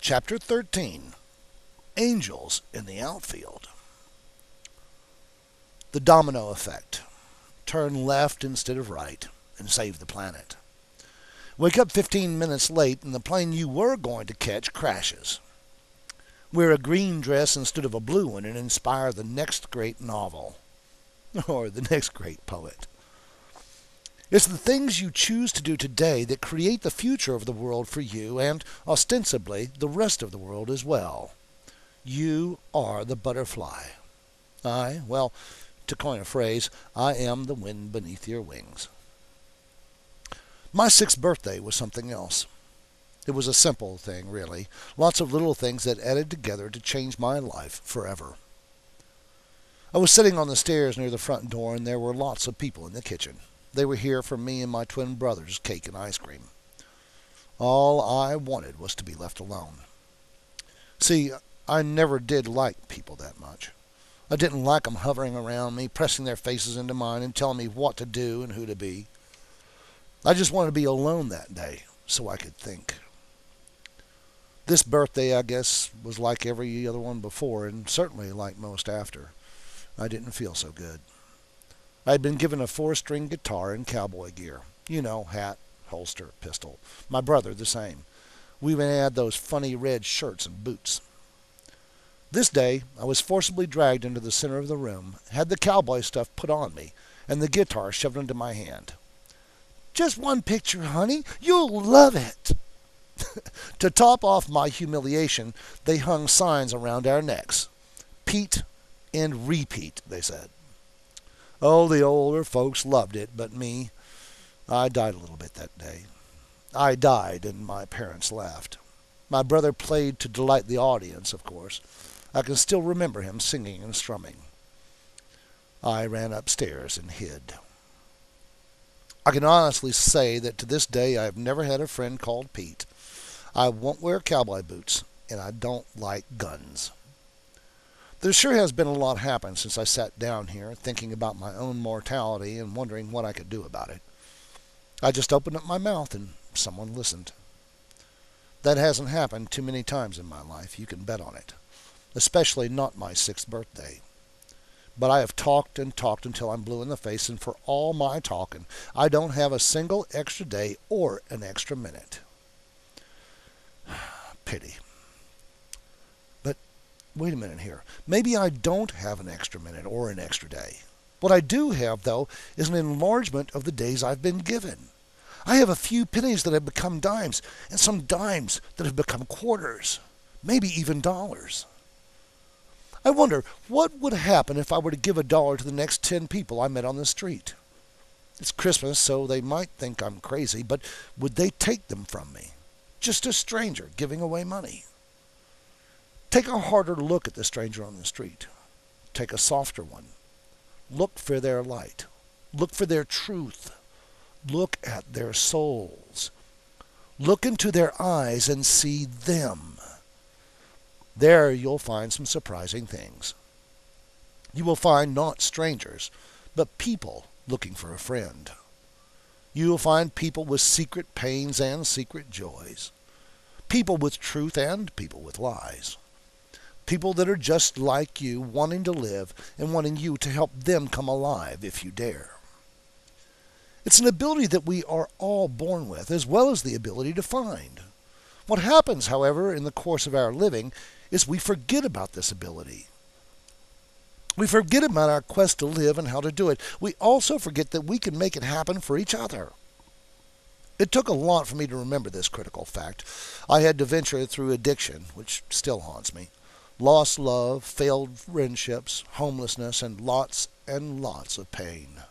Chapter 13, Angels in the Outfield. The domino effect. Turn left instead of right and save the planet. Wake up 15 minutes late and the plane you were going to catch crashes. Wear a green dress instead of a blue one and inspire the next great novel. Or the next great poet. It's the things you choose to do today that create the future of the world for you and, ostensibly, the rest of the world as well. You are the butterfly. Well, to coin a phrase, I am the wind beneath your wings. My 6th birthday was something else. It was a simple thing, really. Lots of little things that added together to change my life forever. I was sitting on the stairs near the front door, and there were lots of people in the kitchen. They were here for me and my twin brothers' cake and ice cream. All I wanted was to be left alone. See, I never did like people that much. I didn't like them hovering around me, pressing their faces into mine and telling me what to do and who to be. I just wanted to be alone that day so I could think. This birthday, I guess, was like every other one before, and certainly like most after. I didn't feel so good. I had been given a 4-string guitar and cowboy gear. You know, hat, holster, pistol. My brother the same. We even had those funny red shirts and boots. This day, I was forcibly dragged into the center of the room, had the cowboy stuff put on me, and the guitar shoved into my hand. "Just one picture, honey. You'll love it." To top off my humiliation, they hung signs around our necks. Pete and repeat, they said. Oh, the older folks loved it, but me, I died a little bit that day. I died, and my parents laughed. My brother played to delight the audience, of course. I can still remember him singing and strumming. I ran upstairs and hid. I can honestly say that to this day I have never had a friend called Pete. I won't wear cowboy boots, and I don't like guns. There sure has been a lot happen since I sat down here thinking about my own mortality and wondering what I could do about it. I just opened up my mouth and someone listened. That hasn't happened too many times in my life, you can bet on it. Especially not my 6th birthday. But I have talked and talked until I'm blue in the face, and for all my talking, I don't have a single extra day or an extra minute. Pity. But wait a minute here. Maybe I don't have an extra minute or an extra day. What I do have, though, is an enlargement of the days I've been given. I have a few pennies that have become dimes, and some dimes that have become quarters, maybe even dollars. I wonder what would happen if I were to give $1 to the next 10 people I met on the street. It's Christmas, so they might think I'm crazy, but would they take them from me? Just a stranger giving away money. Take a harder look at the stranger on the street. Take a softer one. Look for their light. Look for their truth. Look at their souls. Look into their eyes and see them. There you'll find some surprising things. You will find not strangers, but people looking for a friend. You will find people with secret pains and secret joys. People with truth and people with lies. People that are just like you, wanting to live and wanting you to help them come alive if you dare. It's an ability that we are all born with, as well as the ability to find. What happens, however, in the course of our living is we forget about this ability. We forget about our quest to live and how to do it. We also forget that we can make it happen for each other. It took a lot for me to remember this critical fact. I had to venture through addiction, which still haunts me, lost love, failed friendships, homelessness, and lots of pain.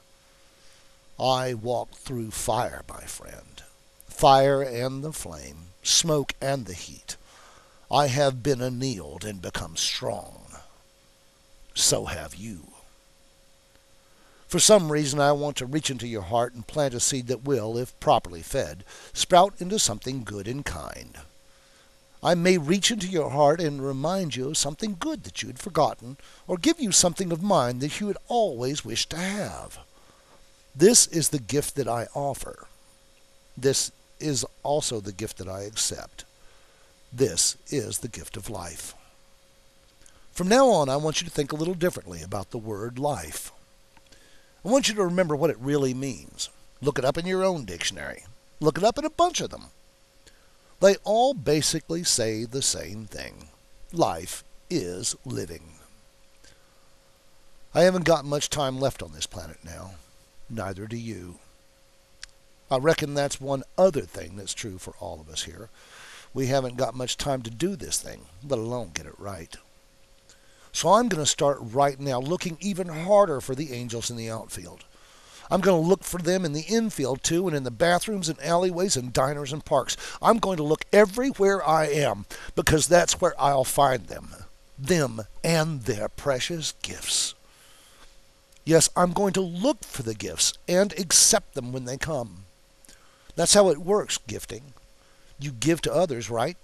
I walked through fire, my friend. Fire and the flame, smoke and the heat. I have been annealed and become strong. So have you. For some reason, I want to reach into your heart and plant a seed that will, if properly fed, sprout into something good and kind. I may reach into your heart and remind you of something good that you had forgotten, or give you something of mine that you had always wished to have. This is the gift that I offer. This is also the gift that I accept. This is the gift of life. From now on, I want you to think a little differently about the word life. I want you to remember what it really means. Look it up in your own dictionary. Look it up in a bunch of them. They all basically say the same thing. Life is living. I haven't got much time left on this planet now. Neither do you. I reckon that's one other thing that's true for all of us here. We haven't got much time to do this thing, let alone get it right. So I'm going to start right now looking even harder for the angels in the outfield. I'm going to look for them in the infield too, and in the bathrooms and alleyways and diners and parks. I'm going to look everywhere I am, because that's where I'll find them and their precious gifts. Yes, I'm going to look for the gifts and accept them when they come. That's how it works, gifting. You give to others, right?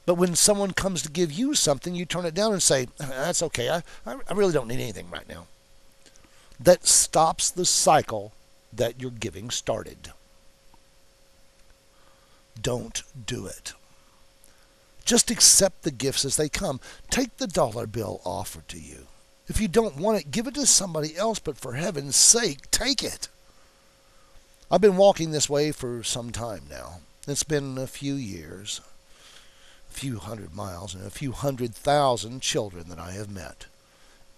But when someone comes to give you something, you turn it down and say, that's okay, I really don't need anything right now. That stops the cycle that your giving started. Don't do it. Just accept the gifts as they come. Take the dollar bill offered to you. If you don't want it, give it to somebody else, but for heaven's sake, take it. I've been walking this way for some time now. It's been a few years, a few hundred miles, and a few 100,000 children that I have met.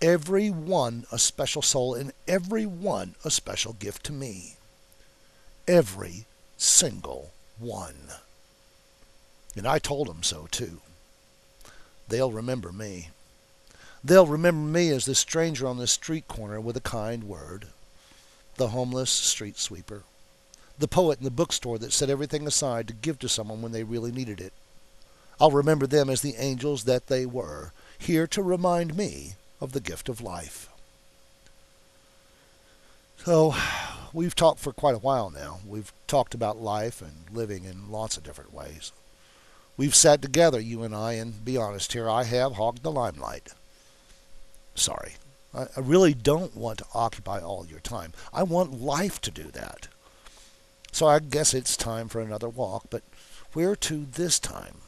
Every one a special soul, and every one a special gift to me. Every single one. And I told them so too. They'll remember me. They'll remember me as the stranger on the street corner with a kind word, the homeless street sweeper, the poet in the bookstore that set everything aside to give to someone when they really needed it. I'll remember them as the angels that they were, here to remind me of the gift of life. So, we've talked for quite a while now. We've talked about life and living in lots of different ways. We've sat together, you and I, and be honest here, I have hogged the limelight. Sorry. I really don't want to occupy all your time. I want life to do that. So I guess it's time for another walk, but where to this time?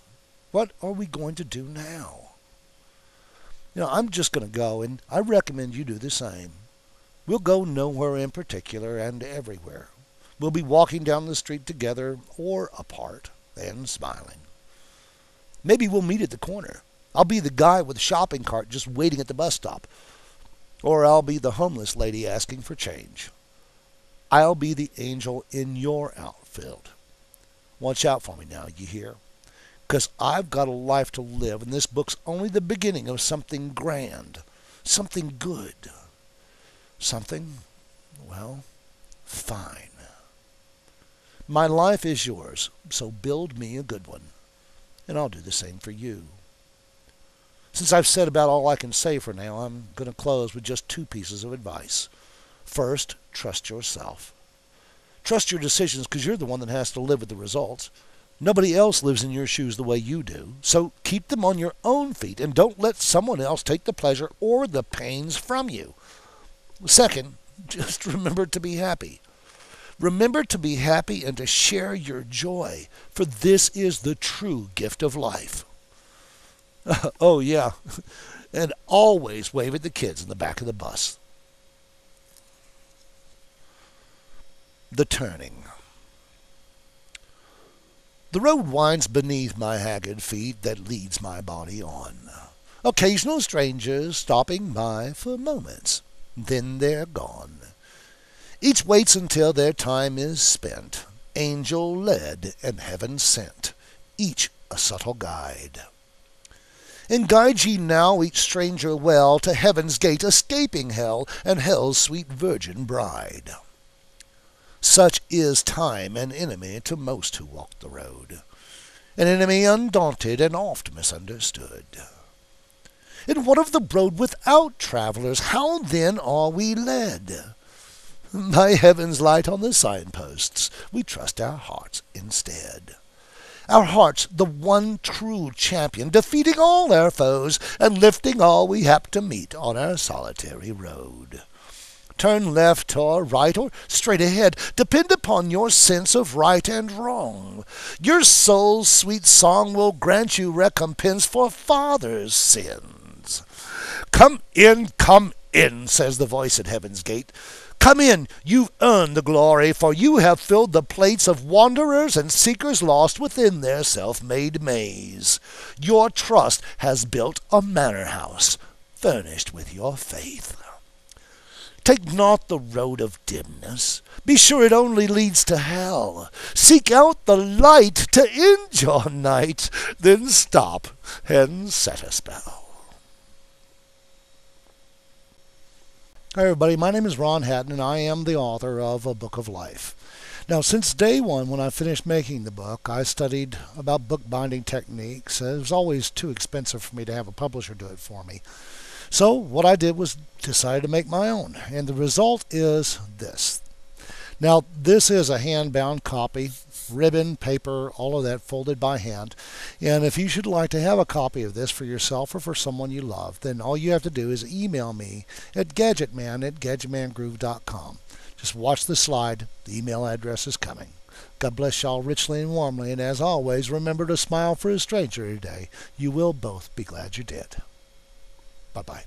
What are we going to do now? I'm just going to go, and I recommend you do the same. We'll go nowhere in particular and everywhere. We'll be walking down the street together or apart and smiling. Maybe we'll meet at the corner. I'll be the guy with the shopping cart just waiting at the bus stop. Or I'll be the homeless lady asking for change. I'll be the angel in your outfield. Watch out for me now, you hear? Because I've got a life to live, and this book's only the beginning of something grand, something good, something, well, fine. My life is yours, so build me a good one, and I'll do the same for you. Since I've said about all I can say for now, I'm going to close with just 2 pieces of advice. First, trust yourself. Trust your decisions, because you're the one that has to live with the results. Nobody else lives in your shoes the way you do, so keep them on your own feet and don't let someone else take the pleasure or the pains from you. Second, just remember to be happy. Remember to be happy and to share your joy, for this is the true gift of life. Oh, yeah, and always wave at the kids in the back of the bus. The turning. The road winds beneath my haggard feet that leads my body on. Occasional strangers stopping by for moments, then they're gone. Each waits until their time is spent, angel-led and heaven-sent, each a subtle guide. And guide ye now each stranger well to heaven's gate, escaping hell and hell's sweet virgin bride. Such is time an enemy to most who walk the road, an enemy undaunted and oft misunderstood. And what of the road without travelers? How then are we led? By heaven's light on the signposts, we trust our hearts instead. Our hearts, the one true champion, defeating all our foes and lifting all we hap to meet on our solitary road. Turn left or right or straight ahead. Depend upon your sense of right and wrong. Your soul's sweet song will grant you recompense for father's sins. Come in, says the voice at heaven's gate. Come in, you've earned the glory, for you have filled the plates of wanderers and seekers lost within their self-made maze. Your trust has built a manor house, furnished with your faith. Take not the road of dimness. Be sure it only leads to hell. Seek out the light to end your night, then stop and set a spell. Hi everybody, my name is Ron Hatton and I am the author of A Book of Life. Now since day one when I finished making the book, I studied about bookbinding techniques. It was always too expensive for me to have a publisher do it for me. So what I did was decided to make my own, and the result is this. Now this is a hand-bound copy, ribbon, paper, all of that folded by hand. And if you should like to have a copy of this for yourself or for someone you love, then all you have to do is email me at gadgetman@gadgetmangroove.com. Just watch the slide. The email address is coming. God bless y'all richly and warmly, and as always, remember to smile for a stranger today. You will both be glad you did. Bye-bye.